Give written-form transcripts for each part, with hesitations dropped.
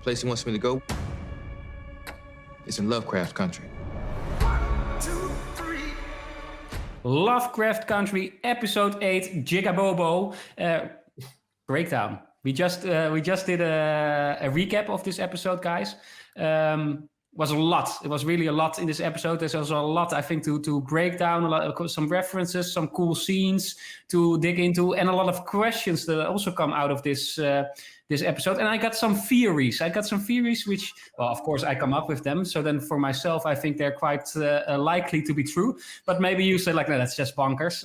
place he wants me to go is in Lovecraft Country. Lovecraft Country, episode 8, Jig-A-Bobo, breakdown. We just did a recap of this episode, guys. Was a lot. It was really a lot in this episode. There's also a lot, I think, to break down, some references, some cool scenes to dig into, and a lot of questions that also come out of this episode. And I got some theories. Which, well, of course, I come up with them. So then for myself, I think they're quite likely to be true. But maybe you say, like, no, that's just bonkers.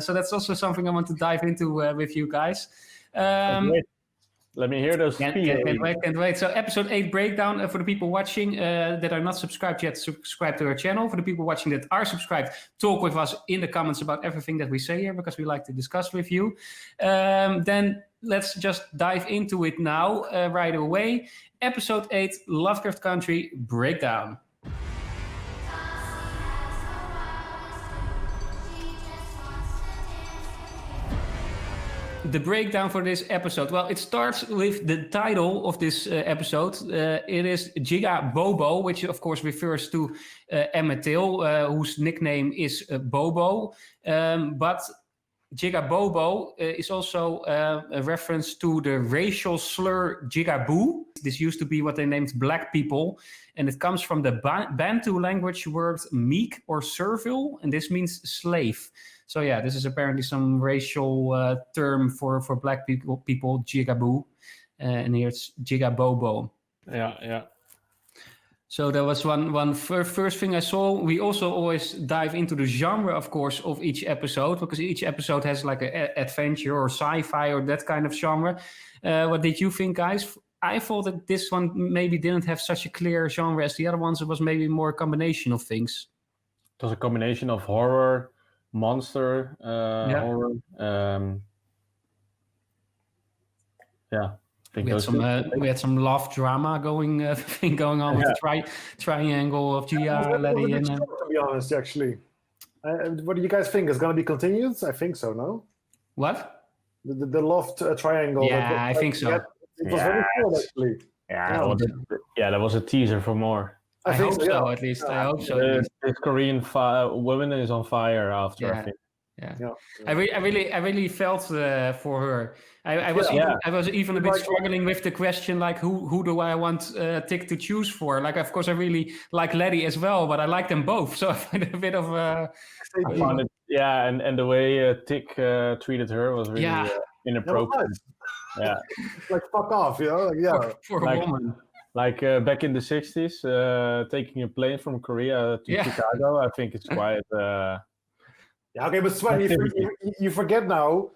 So that's also something I want to dive into with you guys. Let me hear those. Can't wait. So episode 8 breakdown for the people watching that are not subscribed yet, subscribe to our channel. For the people watching that are subscribed, talk with us in the comments about everything that we say here, because we like to discuss with you. Then let's just dive into it now, right away. Episode 8, Lovecraft Country breakdown. The breakdown for this episode. Well, it starts with the title of this episode. It is Jig-A-Bobo, which of course refers to Emmett Till, whose nickname is Bobo. But Jig-A-Bobo is also a reference to the racial slur Jigaboo. This used to be what they named black people, and it comes from the Bantu language word meek or servile, and this means slave. So yeah, this is apparently some racial term for black people, Jigaboo, and here it's Jig-A-Bobo. Yeah. So that was one first thing I saw. We also always dive into the genre, of course, of each episode, because each episode has like an adventure or sci-fi or that kind of genre. What did you think, guys? I thought that this one maybe didn't have such a clear genre as the other ones. It was maybe more a combination of things. It was a combination of horror, monster, horror. We had some love drama going on with the triangle of Gia, Leti, and to be honest, actually, what do you guys think? Is going to be continued? I think so. No. What? The love triangle. Yeah, I think so. It was very cool, actually. That was a teaser for more. I hope so, at least. I hope so. The Korean woman is on fire after. I think. Yeah. I really felt for her. I was even a bit struggling with the question, like who do I want Tic to choose for? Like, of course, I really like Leti as well, but I like them both. So I find it a bit of I found it, and the way Tic treated her was really inappropriate. Yeah, like fuck off, you know? Like, for a woman. Like back in the 60s, taking a plane from Korea to Chicago, I think it's quite... okay, but Sven, you forget now,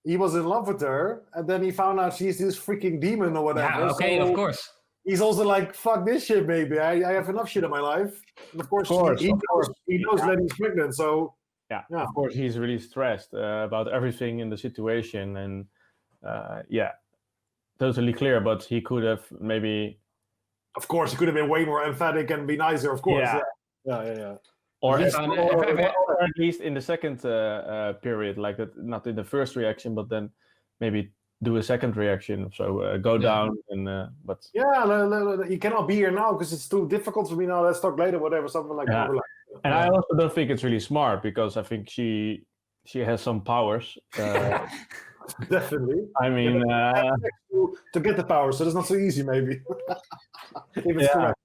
he was in love with her, and then he found out she's this freaking demon or whatever. Yeah, okay, so of course. He's also like, fuck this shit, baby. I have enough shit in my life. And of course, he knows Leti's pregnant, so... Yeah, of course, he's really stressed about everything in the situation, and totally clear, but he could have maybe... Of course, he could have been way more emphatic and be nicer, of course. Yeah. Or at least in the second period, like that, not in the first reaction, but then maybe do a second reaction. So go down but you cannot be here now because it's too difficult for me now. Let's talk later, whatever, something like that. And I also don't think it's really smart because I think she has some powers. Definitely. I mean, to get the power, so it's not so easy, maybe. If it's correct.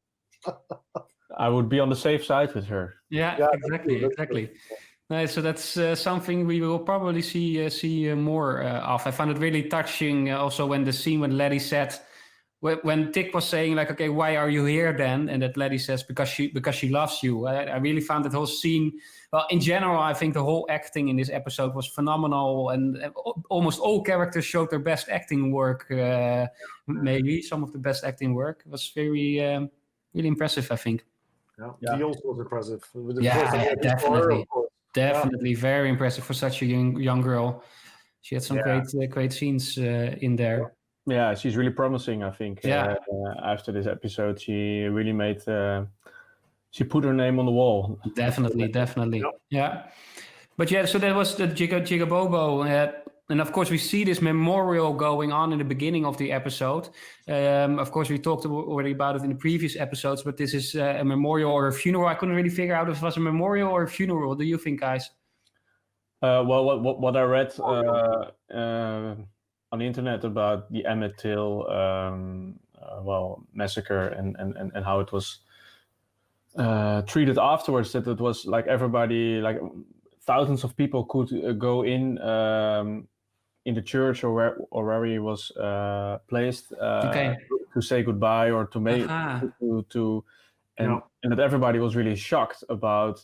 I would be on the safe side with her. Yeah, exactly. So that's something we will probably see more of. I found it really touching also when the scene when Leti said, when Tic was saying like, okay, why are you here then? And that Leti says, because she loves you. I really found that whole scene, well, in general, I think the whole acting in this episode was phenomenal, and almost all characters showed their best acting work, maybe some of the best acting work. It was very, really impressive, I think. Yeah, he also was impressive. Definitely very impressive for such a young girl. She had some great scenes in there. Yeah, she's really promising, I think. After this episode, she really made... she put her name on the wall. Definitely. Yeah. But so that was the Jig-A-Bobo. And of course, we see this memorial going on in the beginning of the episode. Of course, we talked already about it in the previous episodes, but this is a memorial or a funeral. I couldn't really figure out if it was a memorial or a funeral. What do you think, guys? Well, what I read on the internet about the Emmett Till massacre and how it was treated afterwards, that it was like everybody, like thousands of people could go in the church or where he was placed to say goodbye or to make and that everybody was really shocked about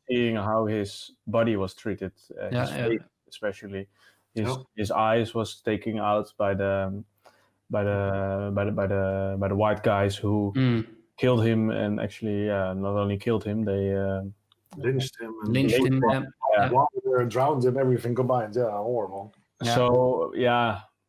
seeing how his body was treated, his face especially. His eyes was taken out by the white guys who killed him, and actually not only killed him, they lynched him. Drowned him, everything combined. Yeah, horrible. Yeah. So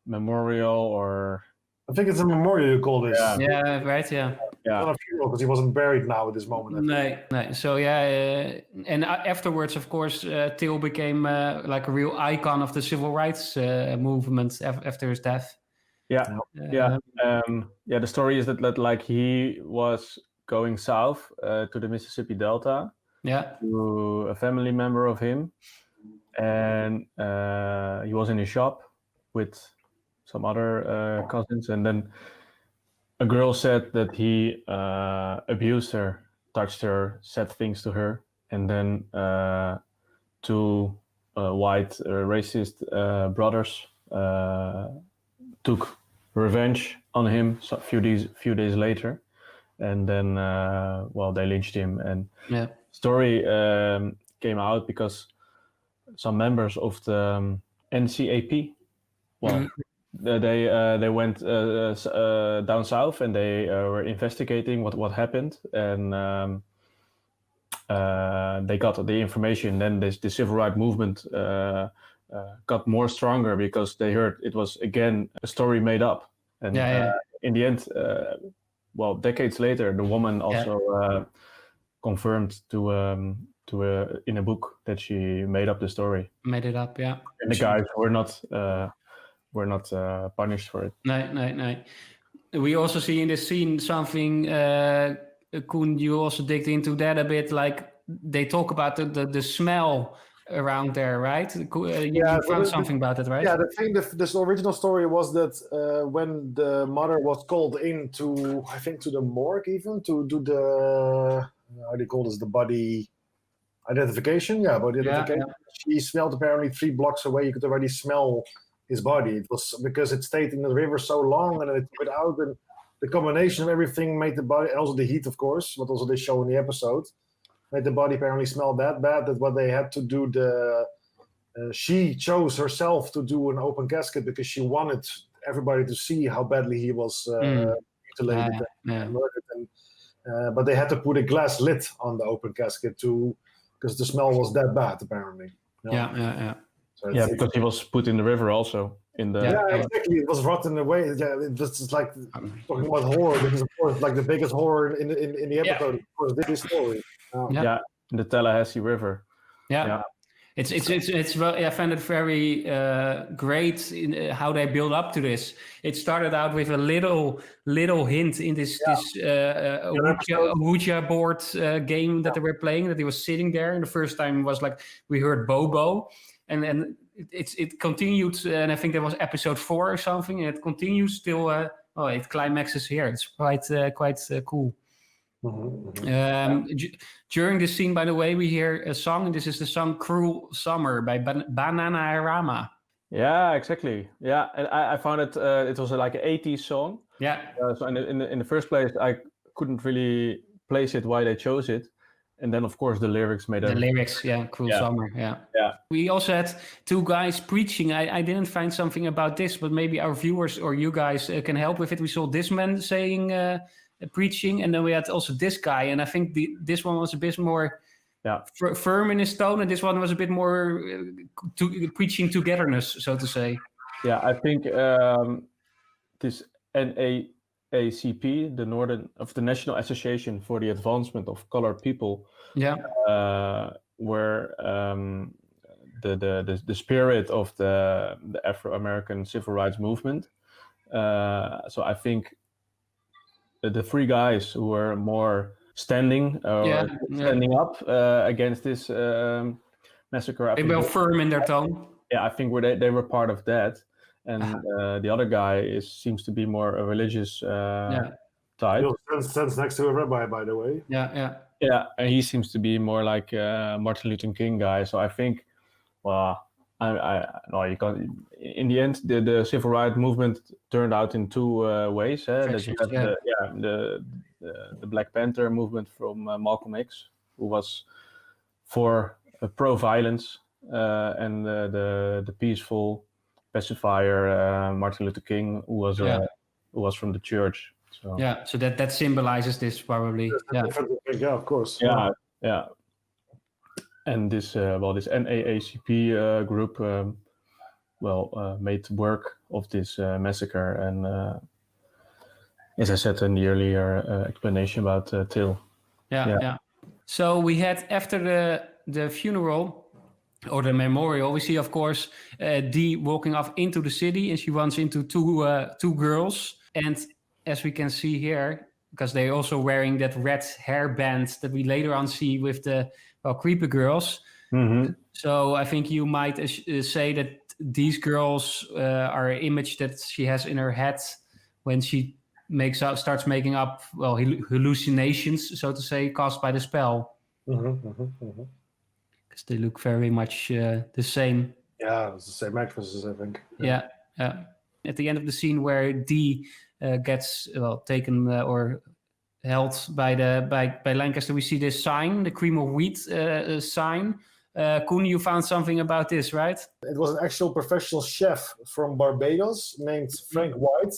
memorial, or I think it's a memorial you call this. Yeah, right. Yeah. Not a funeral, because he wasn't buried now at this moment. No. So and afterwards, of course, Till became like a real icon of the civil rights movement after his death. The story is that like he was going south to the Mississippi Delta. To a family member of him, and he was in a shop with some other cousins, and then a girl said that he abused her, touched her, said things to her, and then two white racist brothers took revenge on him a few days later, and then they lynched him. And story came out because some members of the NCAP, they went down south, and they were investigating what happened, and they got the information. Then the civil rights movement got more stronger because they heard it was again a story made up. And in the end, decades later, the woman also confirmed in a book that she made up the story. Made it up, yeah. And the guys were not punished for it. No. We also see in this scene something, Koen, you also digged into that a bit, like they talk about the smell around there, right? You found something about it, right? Yeah, the thing, this original story was that when the mother was called in to, I think, to the morgue even, to do the, how do you call this, the body identification? Yeah, body identification. She smelled apparently 3 blocks away. You could already smell his body. It was because it stayed in the river so long, and then it took it out, and the combination of everything made the body, and also the heat, of course, what also they show in the episode, made the body apparently smell that bad that what they had to do she chose herself to do an open casket because she wanted everybody to see how badly he was mutilated and murdered. And, but they had to put a glass lid on the open casket too, because the smell was that bad apparently. So because he was put in the river also. Exactly. It was rotten away. Yeah, this is like talking about horror. This is of course like the biggest horror in the episode. Of course, this story. In the Tallahassee River. It's well, I found it very great in how they build up to this. It started out with a little hint in this Ouija board game that they were playing, that he was sitting there, and the first time was like we heard Bobo, and it continued, and I think that was episode 4 or something, and it continues till it climaxes here. It's quite cool. During this scene, by the way, we hear a song, and this is the song "Cruel Summer" by Bananarama. Yeah, exactly. Yeah, and I found it. It was like an 80s song. Yeah. So in the first place, I couldn't really place it why they chose it, and then of course the lyrics made it. The lyrics, "Cruel Summer." Yeah. We also had 2 guys preaching. I didn't find something about this, but maybe our viewers or you guys can help with it. We saw this man saying. Preaching, and then we had also this guy, and I think this one was a bit more firm in his tone, and this one was a bit more preaching togetherness, so to say. Yeah, I think this NAACP, the National Association for the Advancement of Colored People, were the spirit of the Afro-American civil rights movement. So I think the three guys who were more standing up against this massacre. They were firm in their tone. Yeah, I think they were part of that, and the other guy seems to be more a religious type. Stands next to a rabbi, by the way. Yeah, and he seems to be more like Martin Luther King guy. So I think, well, no, you can't. In the end, the civil rights movement turned out in two ways. That you have the Black Panther movement from Malcolm X, who was for pro-violence, and the peaceful pacifier Martin Luther King, who was from the church. So. Yeah, so that symbolizes this probably. Yeah, of course. Yeah. And this this NAACP group made work of this massacre, and as I said in the earlier explanation about Till. Yeah. So we had, after the funeral or the memorial, we see, of course, Dee walking off into the city, and she runs into two girls. And as we can see here, because they're also wearing that red hairband that we later on see with the creepy girls. Mm-hmm. So I think you might say that these girls are an image that she has in her head when she starts making up hallucinations, so to say, caused by the spell. Because they look very much the same. Yeah, it's the same actresses, I think. Yeah. At the end of the scene where Dee gets taken or held by Lancaster, we see this sign, the cream of wheat sign. Koen, you found something about this, right? It was an actual professional chef from Barbados named Frank White.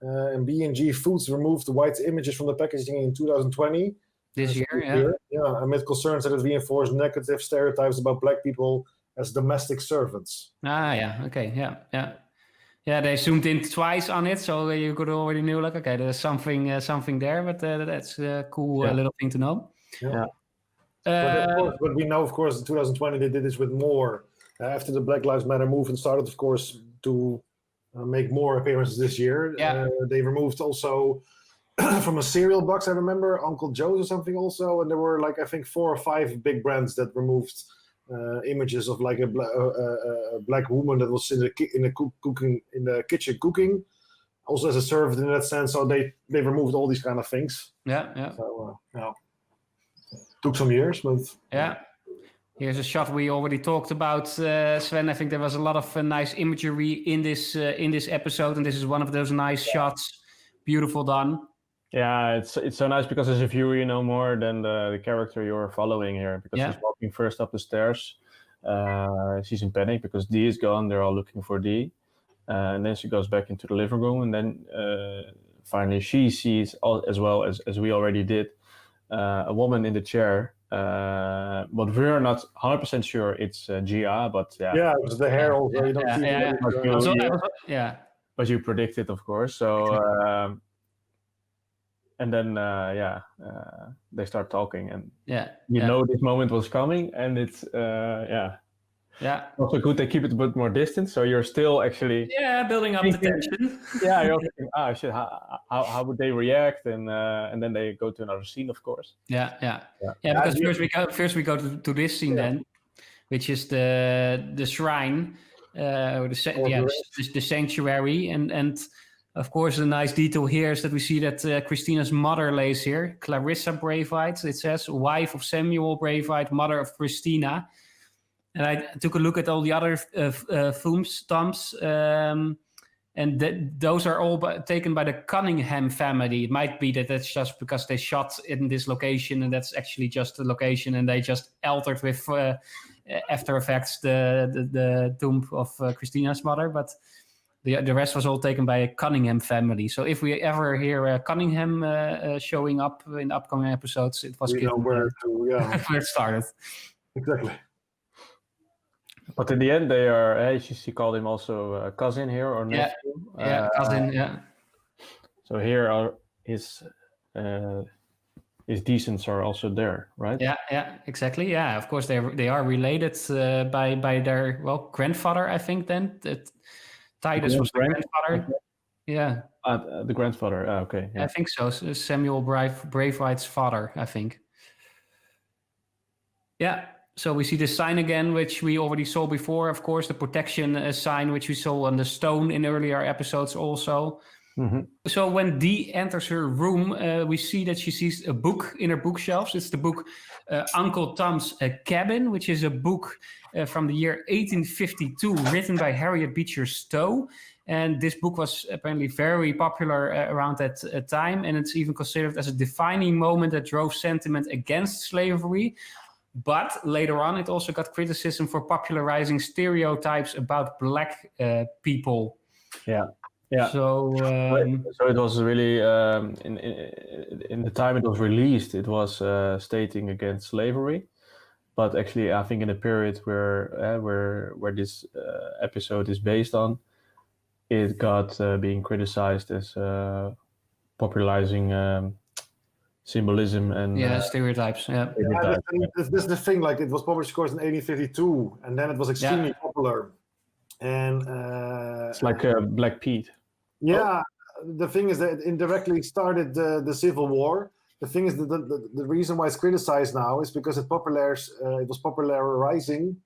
And B&G Foods removed the White's images from the packaging in 2020. This year, amid concerns that it reinforced negative stereotypes about Black people as domestic servants. Yeah, they zoomed in twice on it, so you could already know, like, okay, there's something there, but that's a cool little thing to know. Yeah. But we know, of course, in 2020 they did this with more. After the Black Lives Matter movement started, of course, to make more appearances this year. They removed also from a cereal box, I remember, Uncle Joe's or something also, and there were, like, I think 4 or 5 big brands that removed images of, like, a black woman that was in the kitchen cooking, also as a servant in that sense. So they removed all these kind of things. So took some years, but here's a shot we already talked about, Sven. I think there was a lot of nice imagery in this episode, and this is one of those nice shots. Beautiful done. Yeah, it's so nice because as a viewer, you know more than the character you're following here, because she's walking first up the stairs. She's in panic because Dee is gone. They're all looking for Dee. And then she goes back into the living room, and then finally she sees, as well as we already did, a woman in the chair. But we're not 100% sure it's Gia, but it was the hair also. You don't see but you predict it, of course. So and then they start talking, and know this moment was coming, and it's also good they keep it a bit more distant, so you're still actually building up the tension. You're thinking, shit, how would they react, and then they go to another scene, of course. Because first we go to this scene then, which is the shrine, or the sanctuary, and of course the nice detail here is that we see that Christina's mother lays here, Clarissa Bravite. It says wife of Samuel Bravite, mother of Christina. And I took a look at all the other tombs, and those are all taken by the Cunningham family. It might be that that's just because they shot in this location, and that's actually just the location, and they just altered with After Effects the tomb of Christina's mother. But the rest was all taken by a Cunningham family. So if we ever hear Cunningham showing up in upcoming episodes, it was where it started. Exactly. But in the end, they are. She called him also cousin here, or nephew. Cousin. Yeah. So here are his decents are also there, right? Yeah, exactly. Yeah, of course they are related by their grandfather, I think. Then that Titus was the grandfather. Okay. Yeah, The grandfather. Okay, yeah. I think so. Samuel Braithwaite's father, I think. Yeah. So we see the sign again, which we already saw before. Of course, the protection sign, which we saw on the stone in earlier episodes also. Mm-hmm. So when Dee enters her room, we see that she sees a book in her bookshelves. It's the book Uncle Tom's Cabin, which is a book from the year 1852, written by Harriet Beecher Stowe. And this book was apparently very popular around that time. And it's even considered as a defining moment that drove sentiment against slavery. But later on, it also got criticism for popularizing stereotypes about Black people. Yeah. So it was really in the time it was released, it was stating against slavery. But actually, I think in the period where this episode is based on, it got being criticized as popularizing symbolism and stereotypes. Yeah, this is the thing. Like, it was published, of course, in 1852, and then it was extremely popular. And it's like Black Pete. Yeah, the thing is that it indirectly started the Civil War. The thing is that the reason why it's criticized now is because it was popularizing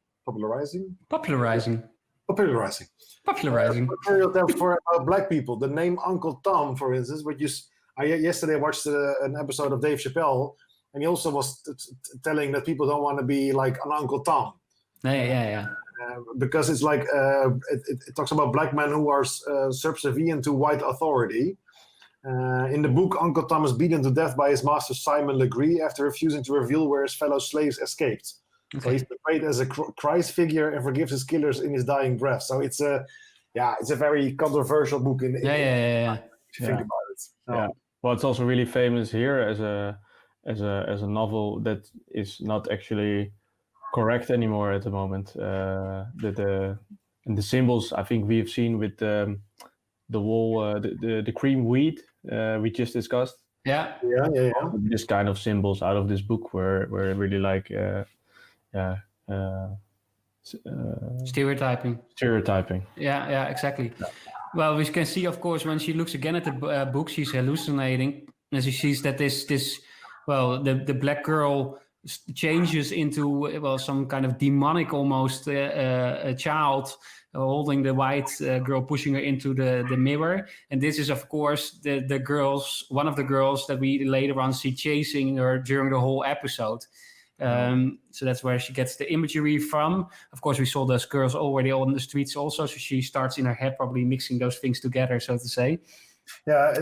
stereotypes for Black people. The name Uncle Tom, for instance, I yesterday watched an episode of Dave Chappelle, and he also was telling that people don't want to be like an Uncle Tom. Yeah. Because it's like it talks about Black men who are subservient to white authority. In the book, Uncle Tom is beaten to death by his master Simon Legree after refusing to reveal where his fellow slaves escaped. Okay. So he's portrayed as a Christ figure and forgives his killers in his dying breath. So it's a very controversial book. If you think about it. Yeah. Well, it's also really famous here as a novel that is not actually correct anymore at the moment. The symbols I think we've seen with the wall, the cream wheat we just discussed. Yeah. This kind of symbols out of this book were really like stereotyping. Yeah, exactly. Yeah. Well, we can see, of course, when she looks again at the book, she's hallucinating, and she sees that the black girl changes into some kind of demonic almost a child holding the white girl, pushing her into the mirror. And this is, of course, one of the girls that we later on see chasing her during the whole episode. So that's where she gets the imagery from. Of course, we saw those girls already on the streets also, so she starts in her head probably mixing those things together, so to say. Yeah,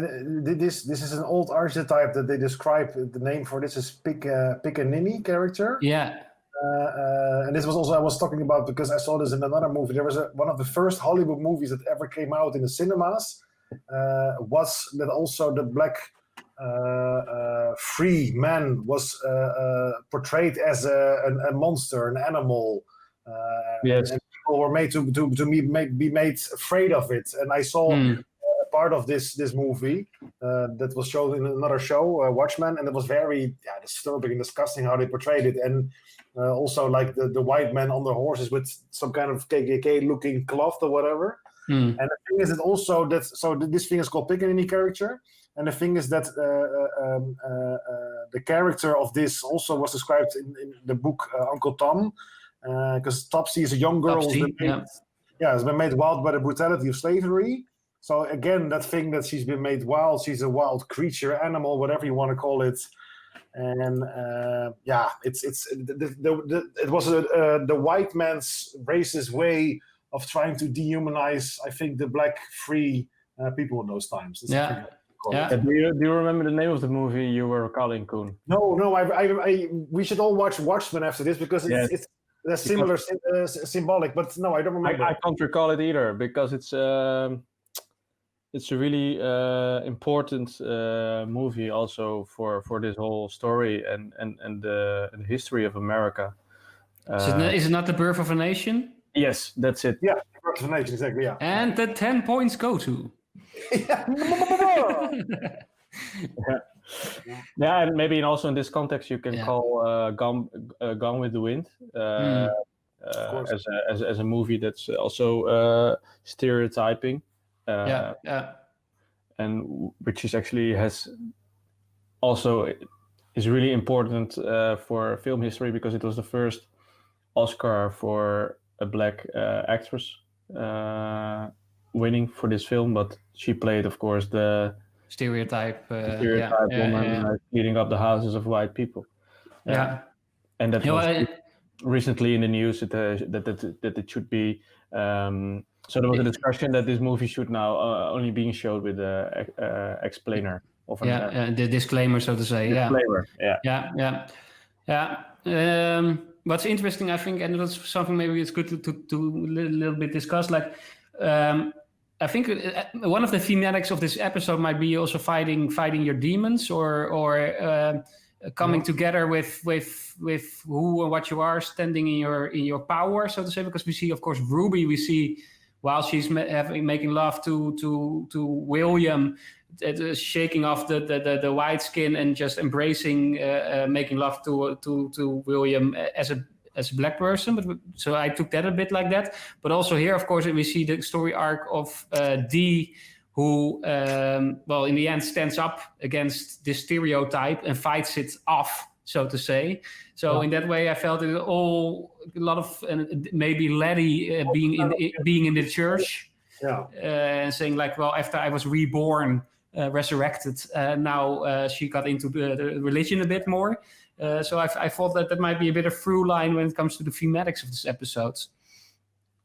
this is an old archetype that they describe. The name for this is Pickaninny character. Yeah. And this was also I was talking about because I saw this in another movie. There was one of the first Hollywood movies that ever came out in the cinemas. Was that also the black free man was portrayed as a monster, an animal. Yes. And people were made to be made afraid of it. And I saw part of this movie that was shown in another show, Watchmen, and it was very disturbing and disgusting how they portrayed it. And also like the white men on their horses with some kind of KKK looking cloth or whatever. And the thing is that also this thing is called Pickaninny character. And the thing is that the character of this also was described in the book Uncle Tom, because Topsy is a young girl has been made wild by the brutality of slavery. So again, that thing that she's been made wild, she's a wild creature, animal, whatever you want to call it. And it was the white man's racist way of trying to dehumanize, I think, the black free people in those times. Yeah. Do you remember the name of the movie you were calling, Koen? No. We should all watch Watchmen after this because it's similar, symbolic. But no, I don't remember. I can't recall it either because it's a really important movie also for this whole story and the history of America. Is it not The Birth of a Nation? Yes, that's it. Yeah, The Birth of a Nation, exactly. Yeah. And the 10 points go to. Yeah, and maybe also in this context, you can call Gone with the Wind as a movie that's also stereotyping. And which is actually is really important for film history because it was the first Oscar for a black actress winning for this film, but she played, of course, the stereotype woman cleaning up the houses of white people. And that was recently in the news that it should be. So there was a discussion that this movie should now only being showed with the explainer of the disclaimer, so to say. Disclaimer. What's interesting, I think, and that's something maybe it's good to a little bit discuss. Like, I think one of the thematics of this episode might be also fighting your demons, or coming together with who and what you are, standing in your power, so to say. Because we see, of course, Ruby. We see while she's making love to William, shaking off the white skin and just embracing making love to William as a black person. But so I took that a bit like that. But also here, of course, we see the story arc of Dee, who in the end stands up against this stereotype and fights it off, so to say. So in that way, I felt it all a lot of maybe Leti being in the church, and saying like, well, after I was reborn, resurrected, now she got into the religion a bit more. So I thought that might be a bit of through line when it comes to the thematics of this episode.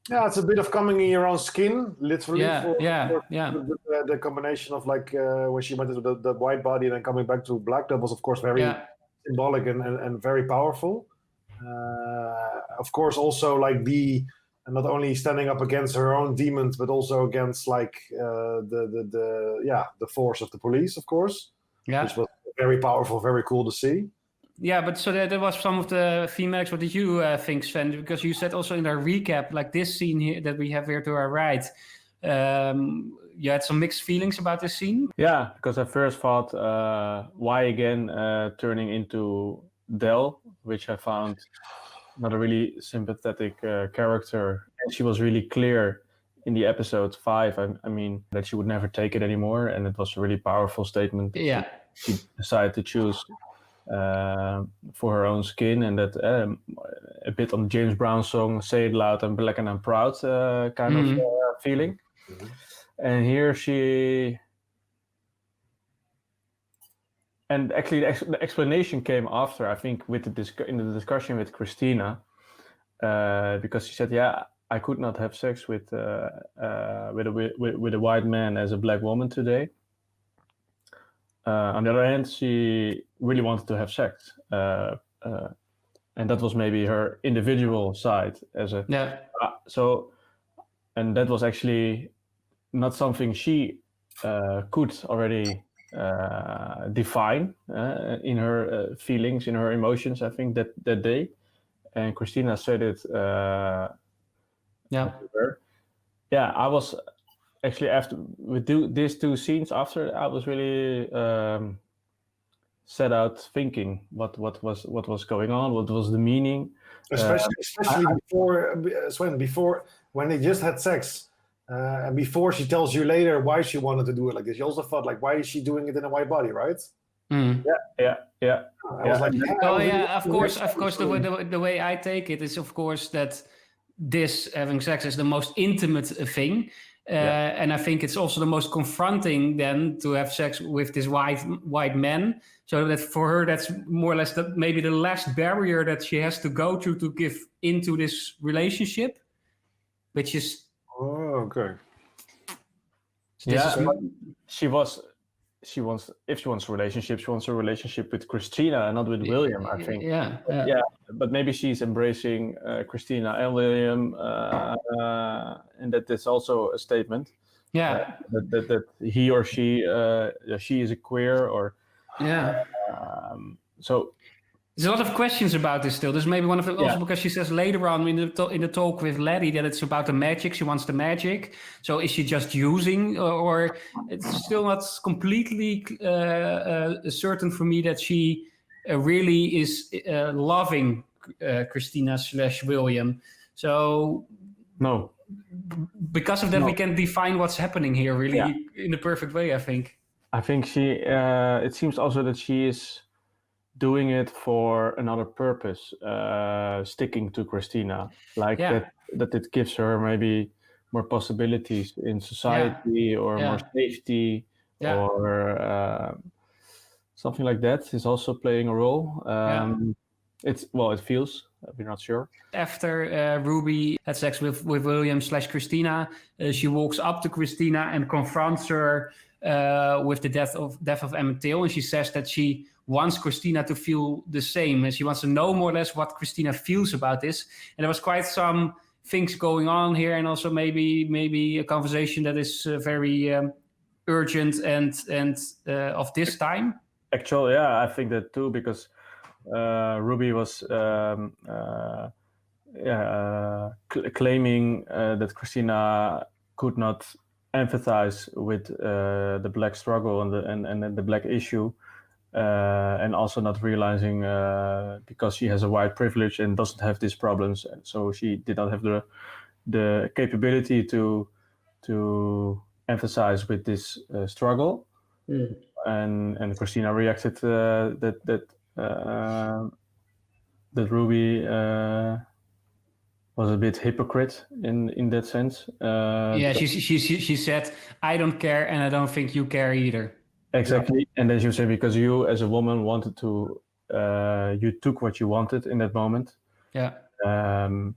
Yeah, it's a bit of coming in your own skin, literally. The combination of like when she went into the white body and then coming back to black, that was of course very symbolic and very powerful. Of course, also like not only standing up against her own demons, but also against like the force of the police, of course. Yeah, which was very powerful, very cool to see. Yeah, but so that was some of the thematics. What did you think, Sven? Because you said also in our recap, like this scene here that we have here to our right, you had some mixed feelings about this scene. Yeah, because I first thought, why again turning into Del, which I found not a really sympathetic character. And she was really clear in the episode 5. I mean, that she would never take it anymore, and it was a really powerful statement. Yeah, she decided to choose for her own skin, and that a bit on James Brown's song "Say It Loud, I'm Black and I'm Proud" kind of feeling. Mm-hmm. And here and actually the explanation came after, I think, with in the discussion with Christina, because she said, "Yeah, I could not have sex with a white man as a black woman today." On the other hand, she really wanted to have sex, and that was maybe her individual side as a and that was actually not something she could already define in her feelings, in her emotions. I think that day, and Christina said it. I was. Actually, after we do these two scenes, after I was really set out thinking what was going on, what was the meaning, especially before when they just had sex, and before she tells you later why she wanted to do it like this. You also thought like, why is she doing it in a white body, right? Mm. I was like, of course. The way I take it is, of course, that this having sex is the most intimate thing. And I think it's also the most confronting then to have sex with this white man. So that for her, that's more or less maybe the last barrier that she has to go through to give into this relationship, which is. Oh, okay. She wants a relationship, she wants a relationship with Christina and not with William, I think. Yeah. But maybe she's embracing Christina and William, and that is also a statement. Yeah. That he or she is a queer, or so There's a lot of questions about this still. There's maybe one of them also because she says later on in the talk with Leti that it's about the magic. She wants the magic. So is she just using, or it's still not completely certain for me that she really is loving Christina / William. So No. Because of that, we can define what's happening here really in the perfect way, I think. I think she. It seems also that she is doing it for another purpose, sticking to Christina, like that it gives her maybe more possibilities in society or more safety or something like that is also playing a role. It feels, we're not sure. After Ruby had sex with William / Christina, she walks up to Christina and confronts her with the death of Emmett Till, and she says that she wants Christina to feel the same, and she wants to know more or less what Christina feels about this. And there was quite some things going on here, and also maybe a conversation that is very urgent and of this time. Actually, I think that too, because Ruby was claiming that Christina could not empathize with the black struggle and the black issue, and also not realizing because she has a white privilege and doesn't have these problems, and so she did not have the capability to emphasize with this struggle. And Christina reacted that Ruby was a bit hypocrite in that sense. She said, "I don't care, and I don't think you care either." Exactly, and then she said, because you as a woman wanted to, you took what you wanted in that moment. Yeah. And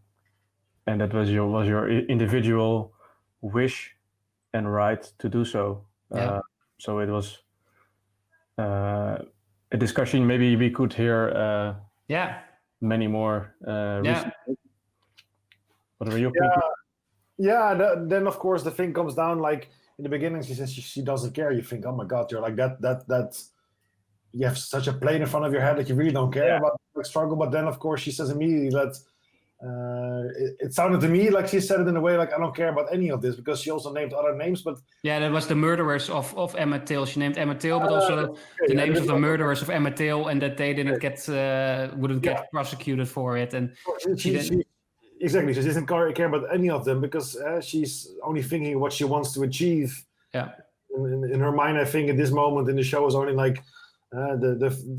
that was your individual wish and right to do so. So it was a discussion. Maybe we could hear many more. What are your thinking? Then of course the thing comes down, like in the beginning she says she doesn't care. You think, oh my god, you're like that you have such a plane in front of your head that you really don't care about the struggle. But then of course she says immediately that it sounded to me like she said it in a way like, I don't care about any of this, because she also named other names. But that was the murderers of Emmett Till. She named Emmett Till, but also the names of the murderers of Emmett Till, and that they didn't wouldn't get prosecuted for it. And exactly, she doesn't care about any of them, because she's only thinking what she wants to achieve. In her mind, I think at this moment in the show is only like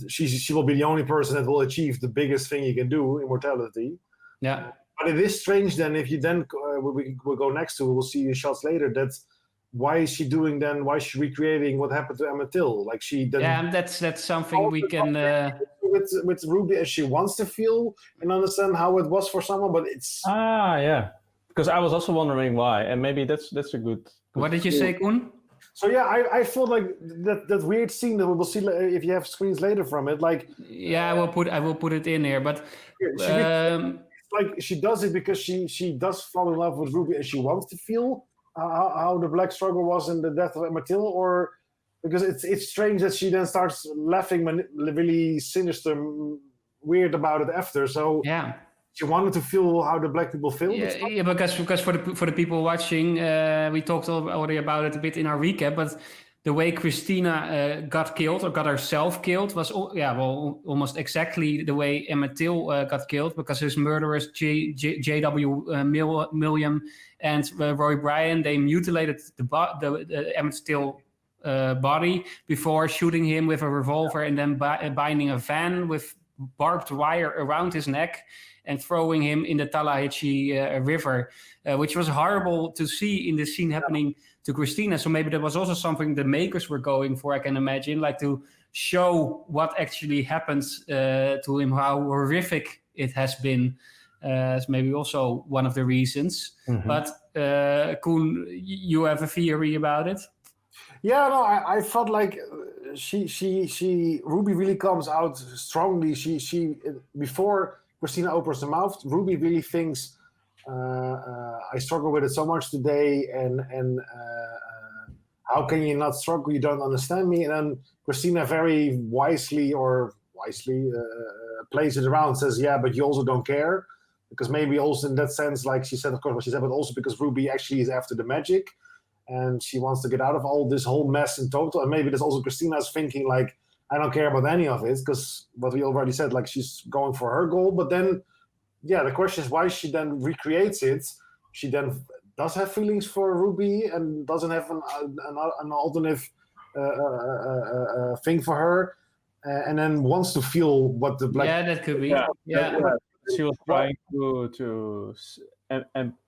she will be the only person that will achieve the biggest thing you can do, immortality. But it is strange then, if you then we'll go next to, we'll see shots later, that why is she doing then, why is she recreating what happened to Emmett Till? Like she then that's something we can with Ruby as she wants to feel and understand how it was for someone, but it's because I was also wondering why, and maybe that's a good what did you say, Koen? So I felt like that weird scene that we will see if you have screens later from it, like I will put it in here, but like she does it because she does fall in love with Ruby and she wants to feel how the black struggle was in the death of Emmett Till, or because it's strange that she then starts laughing really sinister, weird about it after. So she wanted to feel how the black people feel. Because for the people watching, we talked already about it a bit in our recap, but the way Christina got killed or got herself killed was almost exactly the way Emmett Till got killed, because his murderers J.W. Milliam and Roy Bryan, they mutilated the Emmett Till body before shooting him with a revolver and then binding a van with barbed wire around his neck and throwing him in the Tallahatchie River, which was horrible to see in this scene happening to Christina. So maybe that was also something the makers were going for, I can imagine, like to show what actually happens to him, how horrific it has been. Is maybe also one of the reasons. But Koen, you have a theory about it? Yeah, no, I felt like she Ruby really comes out strongly. She before Christina opens her mouth, Ruby really thinks, I struggle with it so much today, and how can you not struggle? You don't understand me. And then Christina very wisely, plays it around, says, yeah, but you also don't care. Because maybe also in that sense, like she said, of course, what she said, but also because Ruby actually is after the magic and she wants to get out of all this whole mess in total. And maybe there's also Christina's thinking like, I don't care about any of it, because what we already said, like she's going for her goal. But then, yeah, the question is why she then recreates it. She then does have feelings for Ruby and doesn't have an alternative thing for her, and then wants to feel what the black. Yeah, that could be. Yeah. She was trying to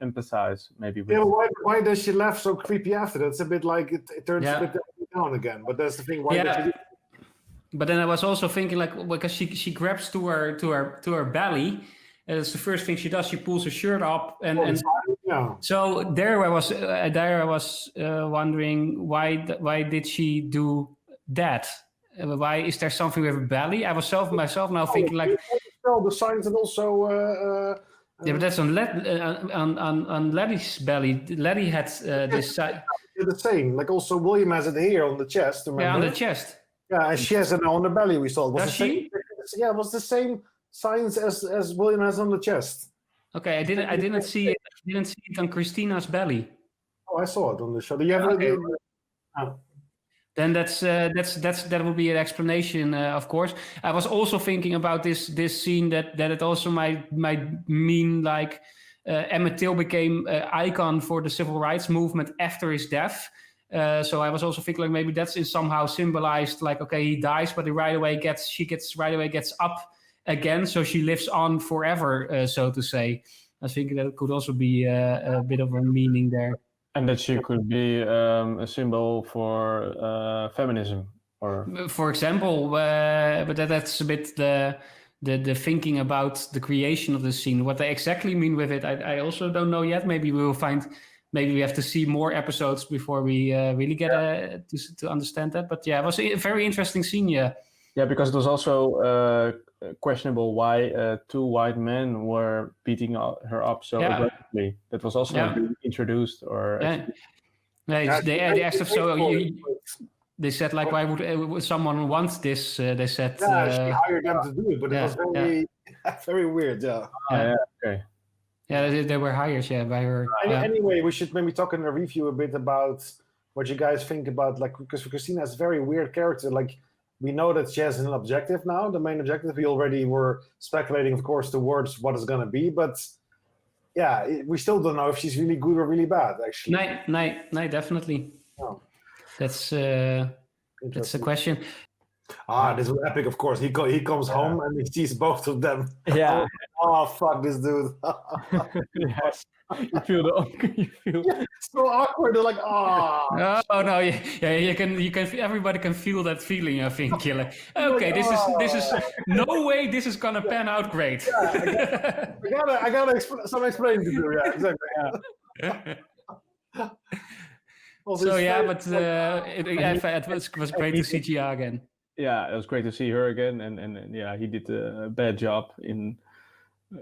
empathize, maybe. With Why does she laugh so creepy after that? It's a bit like it turns a bit down again. But that's the thing. Why does she? But then I was also thinking, like, because she grabs to her belly. It's the first thing she does. She pulls her shirt up, and so there I was wondering why did she do that? Why is there something with her belly? I was myself now thinking like. The signs and also. Yeah, but that's on Leti's belly. Leti had this side. The same, like also William has it here on the chest. Remember? Yeah, on the chest. Yeah, and she has it now on the belly. We saw. Does she? Yeah, it was the same signs as William has on the chest. Okay, I didn't see it. I didn't see it on Christina's belly. Oh, I saw it on the show. Do you have it? Then that will be an explanation, of course. I was also thinking about this scene that it also might mean like Emmett Till became an icon for the civil rights movement after his death. So I was also thinking like maybe that's somehow symbolized, like, okay, he dies, but she gets up again, so she lives on forever, so to say. I think that could also be a bit of a meaning there. And that she could be a symbol for feminism, or for example, but that's a bit the thinking about the creation of the scene. What they exactly mean with it, I also don't know yet. Maybe we will find. Maybe we have to see more episodes before we really get to understand that. But yeah, it was a very interesting scene. Yeah, because it was also questionable why two white men were beating her up so aggressively. That was also not being introduced, or they asked if so. They said like, why would someone want this? They said she hired them to do it, but it was very very weird. Okay. Yeah, they were hired, by her. Anyway, we should maybe talk in a review a bit about what you guys think about, like, because Christina is a very weird character. Like, we know that she has an objective now, the main objective. We already were speculating, of course, towards what it's going to be, but yeah, we still don't know if she's really good or really bad, actually. No, definitely. Oh. That's a question. This was epic, of course. He comes home and he sees both of them. Yeah. Oh, fuck this dude. Yes. You feel so awkward. They're like, oh. Oh no, you can. Everybody can feel that feeling. I think you're like, okay, this is no way. This is gonna pan out great. Yeah, I gotta some explaining to do. Yeah, exactly. Yeah. So yeah, but it was great to see Gia again. Yeah, it was great to see her again, and yeah, he did a bad job.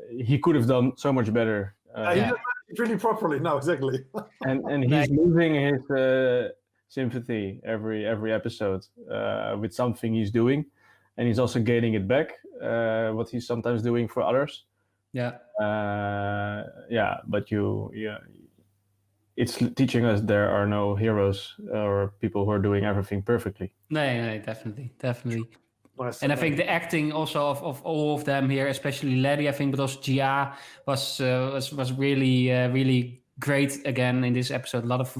He could have done so much better. He did it really properly. No, exactly. and he's losing his sympathy every episode with something he's doing, and he's also gaining it back. What he's sometimes doing for others. Yeah. But it's teaching us there are no heroes or people who are doing everything perfectly. No, definitely. And I think the acting also of all of them here, especially Leti, I think, but also Gia was really really great again in this episode. A lot of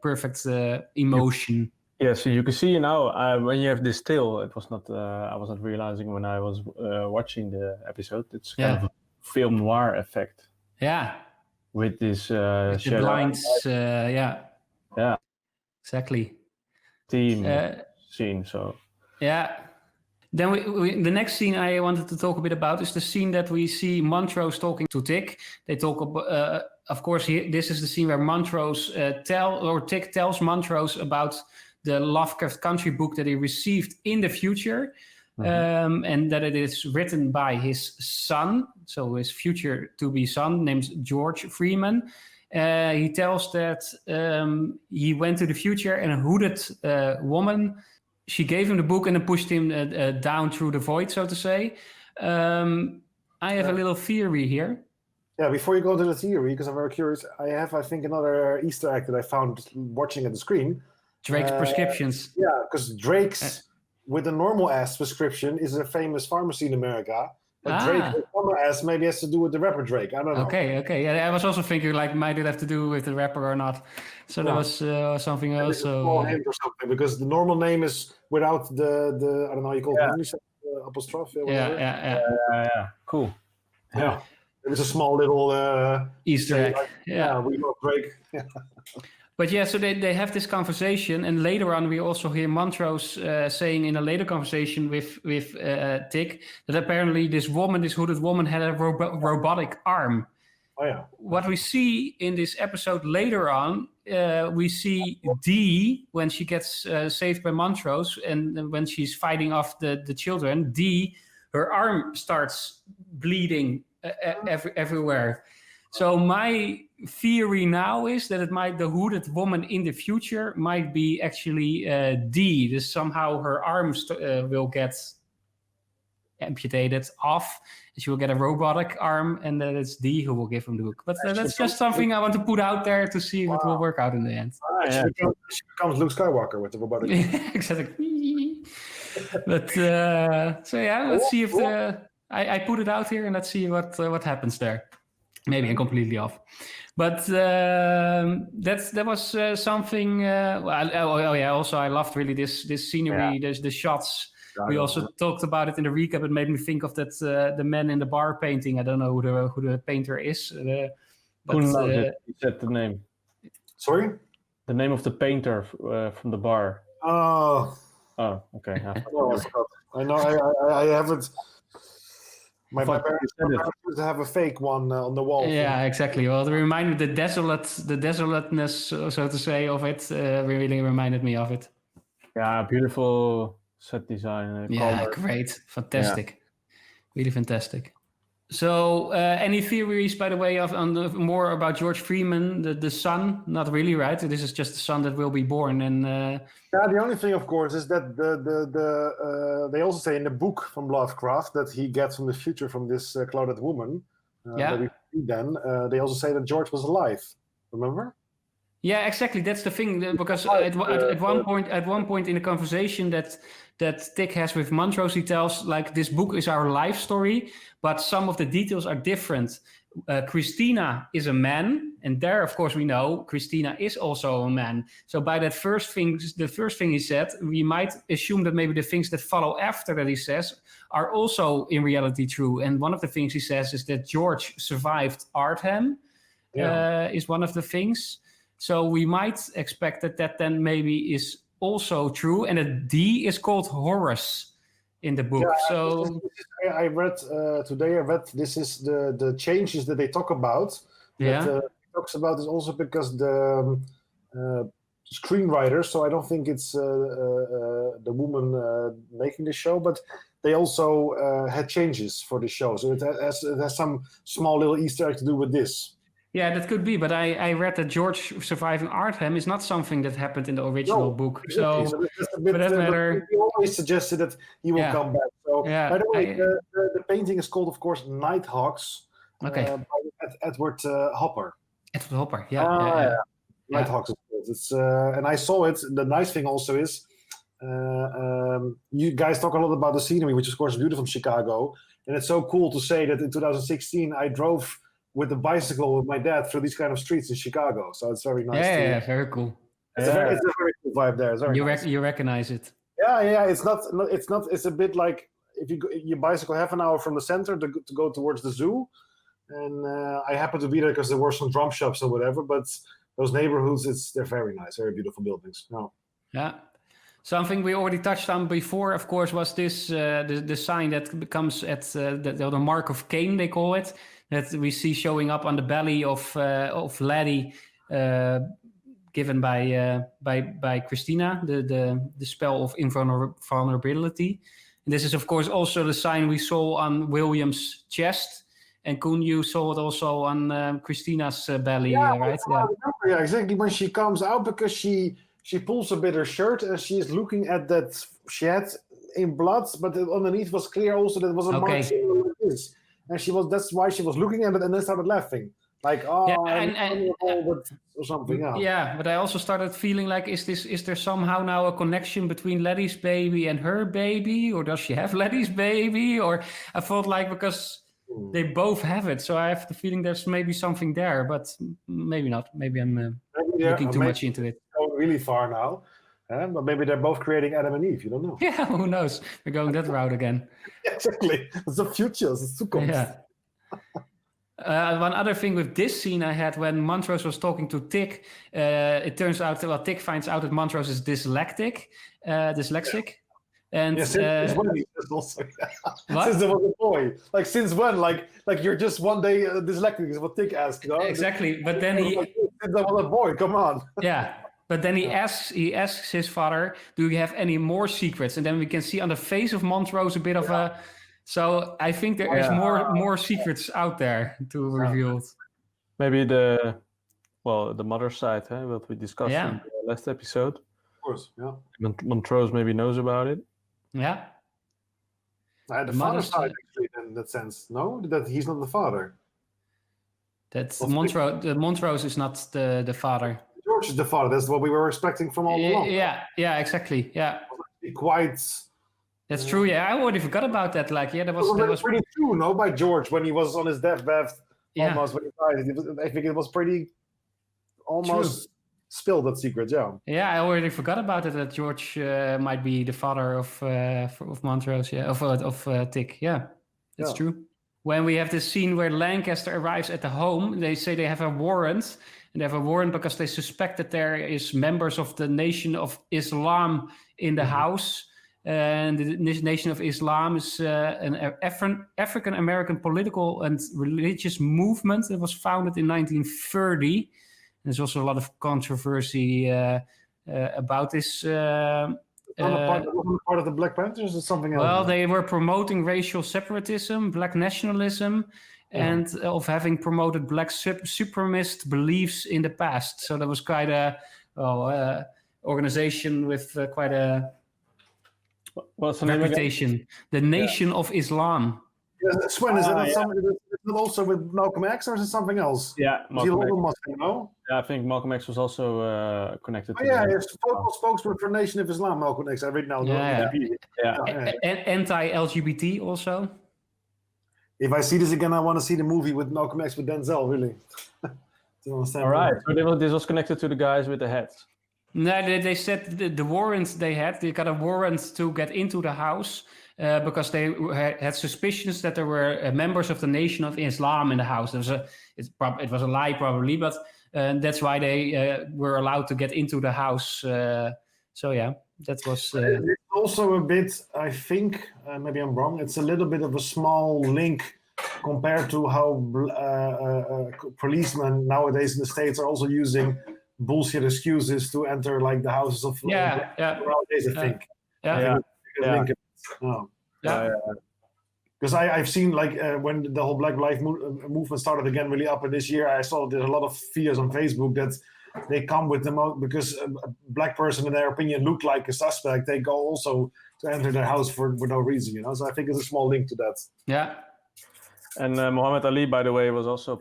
perfect emotion. Yeah, so you can see now when you have this tail, it was not. I was not realizing when I was watching the episode. It's kind of a film noir effect. Yeah. With this the blinds, yeah, exactly. Team scene. So yeah. Then we the next scene I wanted to talk a bit about is the scene that we see Montrose talking to Tic. They talk about, of course, this is the scene where Montrose Tic tells Montrose about the Lovecraft Country book that he received in the future, and that it is written by his son, so his future to be son, named George Freeman. He tells that he went to the future and a hooded woman. She gave him the book and then pushed him down through the void, so to say. I have a little theory here. Yeah, before you go to the theory, because I'm very curious, I think, another Easter egg that I found watching at the screen. Drake's prescriptions. Yeah, because Drake's with a normal ass prescription is a famous pharmacy in America. But Drake with normal ass maybe has to do with the rapper Drake. I don't know. Okay. Yeah, I was also thinking like, might it have to do with the rapper or not? So that was something else. Small hint or something, because the normal name is without the I don't know how you call it, apostrophe. Yeah. Cool. Yeah. It was a small little Easter egg. Like, we love Drake. But yeah, so they have this conversation, and later on we also hear Montrose saying in a later conversation with Tic that apparently this hooded woman had a robotic arm. Oh yeah. What we see in this episode later on, we see Dee when she gets saved by Montrose, and when she's fighting off the children, Dee, her arm starts bleeding everywhere. So my theory now is that the hooded woman in the future might be actually Dee. That somehow her arms will get amputated off, and she will get a robotic arm, and that it's Dee who will give him the book. But that's just something I want to put out there to see if it will work out in the end. She becomes Luke Skywalker with the robotic. Exactly. But so yeah, let's see if I put it out here, and let's see what happens there. Maybe I'm completely off, but that was something. Also I loved really this scenery. There's the shots. We also talked about it in the recap. It made me think of that the man in the bar painting. I don't know who the painter is. You said the name. Sorry, the name of the painter from the bar. Oh, okay. I forgot. I know. I haven't. My parents used to have a fake one on the wall. Yeah, exactly. Well, it reminded the desolateness, so to say, of it. Really reminded me of it. Yeah, beautiful set design. Color. Great, fantastic, really fantastic. So, any theories, by the way, more about George Freeman, the son? Not really, right? This is just the son that will be born, and the only thing, of course, is that they also say in the book from Lovecraft that he gets from the future from this clouded woman. That we see then they also say that George was alive. Remember? Yeah, exactly. That's the thing, because at one point in the conversation that Tic has with Montrose, he tells like, this book is our life story, but some of the details are different. Christina is a man, and there, of course, we know Christina is also a man. So by the first thing he said, we might assume that maybe the things that follow after that he says are also in reality true. And one of the things he says is that George survived Artham, is one of the things. So we might expect that then maybe is also true, and that Dee is called Horus in the book. I read today. This is the changes that they talk about. Yeah, that, talks about is also because the screenwriter. So I don't think it's the woman making the show, but they also had changes for the show. So it has some small little Easter egg to do with this. Yeah, that could be, but I read that George surviving Artham is not something that happened in the original book. So for that matter, he always suggested that he will come back. So by the way, the painting is called, of course, Nighthawks. Okay. By Edward Hopper. Edward Hopper, Nighthawks. It's and I saw it. The nice thing also is, you guys talk a lot about the scenery, which is, of course, beautiful from Chicago, and it's so cool to say that in 2016 I drove with a bicycle with my dad through these kind of streets in Chicago. So it's very nice. Yeah, very cool. It's a very cool vibe there. You recognize it. Yeah. It's not. It's a bit like if you bicycle half an hour from the center to go towards the zoo, and I happened to be there because there were some drum shops or whatever. But those neighborhoods, they're very nice, very beautiful buildings. No. Yeah. Something we already touched on before, of course, was this the sign that becomes at the Mark of Cain, they call it, that we see showing up on the belly of Leti, given by Christina, the spell of invulnerability. And this is, of course, also the sign we saw on William's chest. And Koen, you saw it also on Christina's belly, right? Yeah, exactly. When she comes out, because she pulls a bit her shirt and she is looking at that. She had in blood, but underneath was clear also that it was a mark similar like this. And that's why she was looking at it and then started laughing. Like, or something. Yeah, but I also started feeling like, is there somehow now a connection between Leti's baby and her baby, or does she have Leti's baby? Or I felt like because they both have it, so I have the feeling there's maybe something there, but maybe not. Maybe I'm looking too much into it. Going really far now, but maybe they're both creating Adam and Eve. You don't know. Yeah, who knows? We're going that route again. Exactly. It's the future. It's the Zukunft. Yeah. One other thing with this scene I had when Montrose was talking to Tic, it turns out Tic finds out that Montrose is dyslexic. And since when he was also, since there was a boy, like since when, like you're just one day dyslexic is what Tic asked. You know? Exactly, but then since I was a boy, come on. Yeah. But then he asks his father, "Do you have any more secrets?" And then we can see on the face of Montrose a bit of a. So I think there is more secrets out there to reveal. Maybe the mother side, what we discussed in the last episode. Of course, yeah. Montrose maybe knows about it. Yeah. The father side, actually, in that sense. No, that he's not the father. That's Montrose. Montrose is not the father. George is the father. That's what we were expecting from all along. Yeah, exactly. Yeah. Quite. That's true. Yeah, I already forgot about that. Like, that was pretty true, no, by George when he was on his deathbed. Almost when he died. I think it was pretty almost spilled that secret. Yeah. Yeah, I already forgot about it. That George might be the father of Montrose. Yeah, of Tic. Yeah, that's true. When we have this scene where Lancaster arrives at the home, they say they have a warrant. And they have a warrant because they suspect that there is members of the Nation of Islam in the house. And the Nation of Islam is an African-American political and religious movement that was founded in 1930. There's also a lot of controversy about this. Part of the Black Panthers or something else? Well, they were promoting racial separatism, black nationalism, and of having promoted black supremacist beliefs in the past. So that was quite a organization with quite a reputation. The Nation of Islam. Yeah, Sven, is that something? Is it also with Malcolm X, or is it something else? Yeah, Malcolm X. No? Yeah, I think Malcolm X was also connected. It's spokesman for Nation of Islam. Malcolm X. I read now. Anti-LGBT also. If I see this again, I want to see the movie with Malcolm X with Denzel. Really. All right. So this was connected to the guys with the hats. No, they said the warrant they got a warrant to get into the house because they had suspicions that there were members of the Nation of Islam in the house. It was a lie probably, but that's why they were allowed to get into the house. So yeah, that was... It's also a bit, I think, maybe I'm wrong, it's a little bit of a small link compared to how policemen nowadays in the States are also using bullshit excuses to enter like the houses of nowadays, I think. Because I've seen like when the whole Black Lives movement started again really up in this year, I saw there's a lot of fears on Facebook that they come with them out because a black person in their opinion looked like a suspect. They go also to enter their house for no reason, you know. So I think it's a small link to that. Yeah. And Muhammad Ali, by the way, was also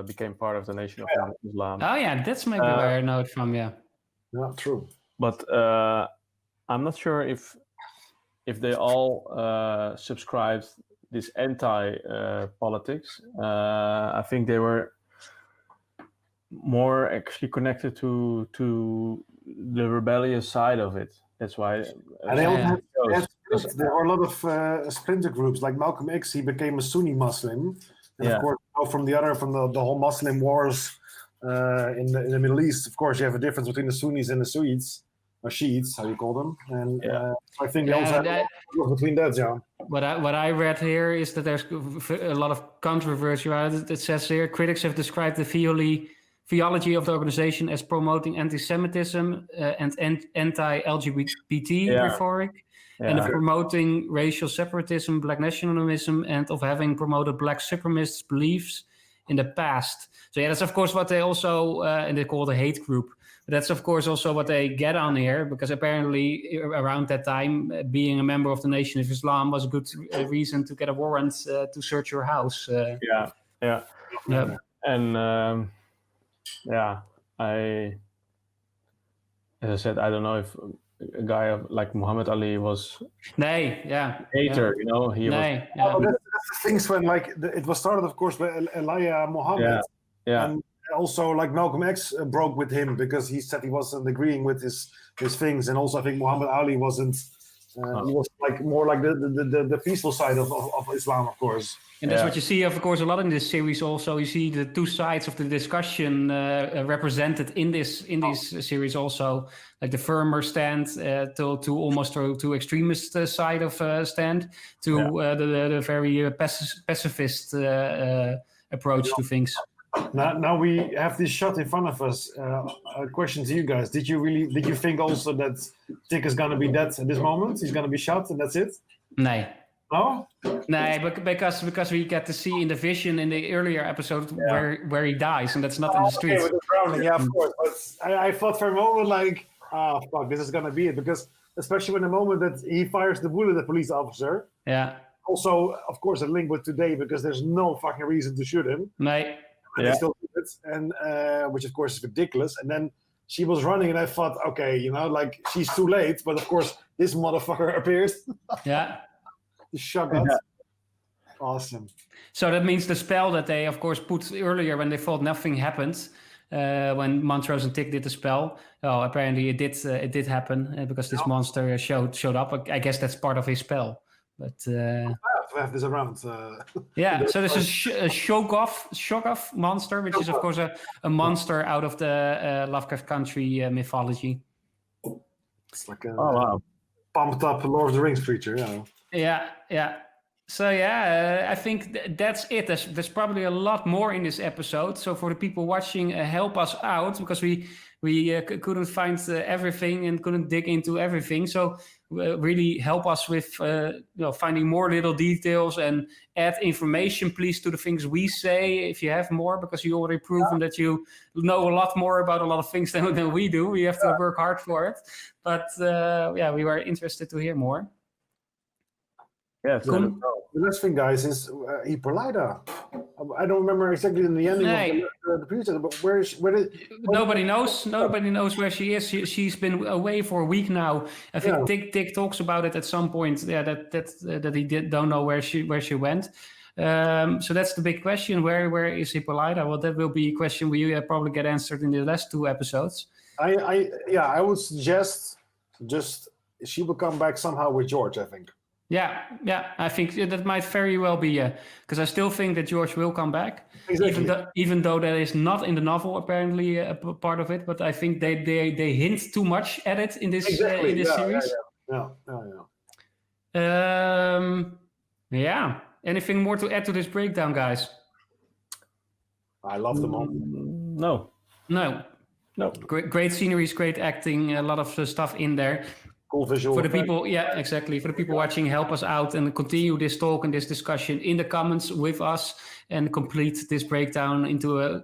became part of the Nation of Islam. Oh yeah, that's maybe where I know it from. Yeah. Yeah, true. But I'm not sure if they all subscribed this anti-politics. I think they were more actually connected to the rebellious side of it. That's why. And there are a lot of splinter groups. Like Malcolm X, he became a Sunni Muslim, and of course, from the whole Muslim wars in the Middle East. Of course, you have a difference between the Sunnis and the Shiites, or Shiites, how you call them. And I think they also have a between that. Yeah. What I read here is that there's a lot of controversy around it. It says here critics have described the theology of the organization as promoting anti-Semitism and anti-LGBT rhetoric, and of promoting racial separatism, black nationalism, and of having promoted black supremacist beliefs in the past. So yeah, that's of course what they also, and they call it a hate group. That's of course also what they get on here, because apparently around that time, being a member of the Nation of Islam was a good reason to get a warrant to search your house. Yeah. And as I said, I don't know if a guy like Muhammad Ali was a hater, you know. He was. Oh, that's the things when like it was started, of course, by Elijah Muhammad. And also like Malcolm X broke with him because he said he wasn't agreeing with his things, and also I think Muhammad Ali wasn't. He was like more like the peaceful side of Islam, of course. And that's what you see, of course, a lot in this series. Also, you see the two sides of the discussion represented in this series. Also, like the firmer stand to almost to extremist side of stand to the very pacifist approach to things. Now we have this shot in front of us. A question to you guys: Did you think also that Tic is gonna be dead at this moment? He's gonna be shot and that's it? Nee. No? Nee, because we get to see in the vision in the earlier episode where he dies, and that's not in the streets. With the drowning, yeah, of course. But I thought for a moment like, fuck, this is gonna be it, because especially when the moment that he fires the bullet at the police officer. Yeah. Also, of course, a link with today, because there's no fucking reason to shoot him. Nee. They still do it, and which of course is ridiculous. And then she was running, and I thought, okay, you know, like she's too late. But of course, this motherfucker appears. Yeah. The shotgun. Yeah. Awesome. So that means the spell that they, of course, put earlier when they thought nothing happened, when Montrose and Tic did the spell. Oh, apparently it did happen because this monster showed up. I guess that's part of his spell. But to have this around. So there's a shock off monster, which is of course a monster out of the Lovecraft Country mythology. It's like a pumped up Lord of the Rings creature, Yeah. So I think that's it. There's probably a lot more in this episode. So for the people watching, help us out, because we couldn't find everything and couldn't dig into everything. So really help us with finding more little details and add information, please, to the things we say if you have more, because you already proven that you know a lot more about a lot of things than we do. We have to work hard for it. But we were interested to hear more. Yeah, the last thing, guys, is Hippolyta. I don't remember exactly in the ending of the previous, but where nobody knows. Nobody knows where she is. She's been away for a week now. I think Tic talks about it at some point. Yeah, that he don't know where she went. So that's the big question. Where is Hippolyta? Well, that will be a question we probably get answered in the last two episodes. I would suggest just she will come back somehow with George, I think. Yeah, I think that might very well be, because I still think that George will come back, even though that is not in the novel apparently a part of it. But I think they hint too much at it in this series. Yeah. Anything more to add to this breakdown, guys? I love the moment. No. Great sceneries, great acting, a lot of stuff in there. Cool visual for the people, exactly. For the people watching, help us out and continue this talk and this discussion in the comments with us and complete this breakdown into a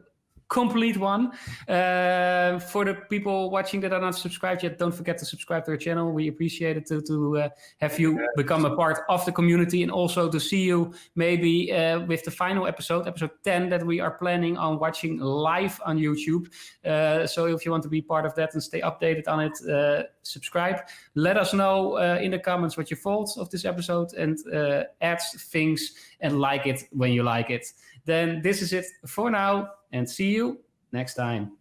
complete one. For the people watching that are not subscribed yet, don't forget to subscribe to our channel. We appreciate it to have you become a part of the community, and also to see you maybe with the final episode 10, that we are planning on watching live on YouTube. So if you want to be part of that and stay updated on it, subscribe. Let us know in the comments what you thought of this episode, and add things and like it when you like it. Then this is it for now, and see you next time.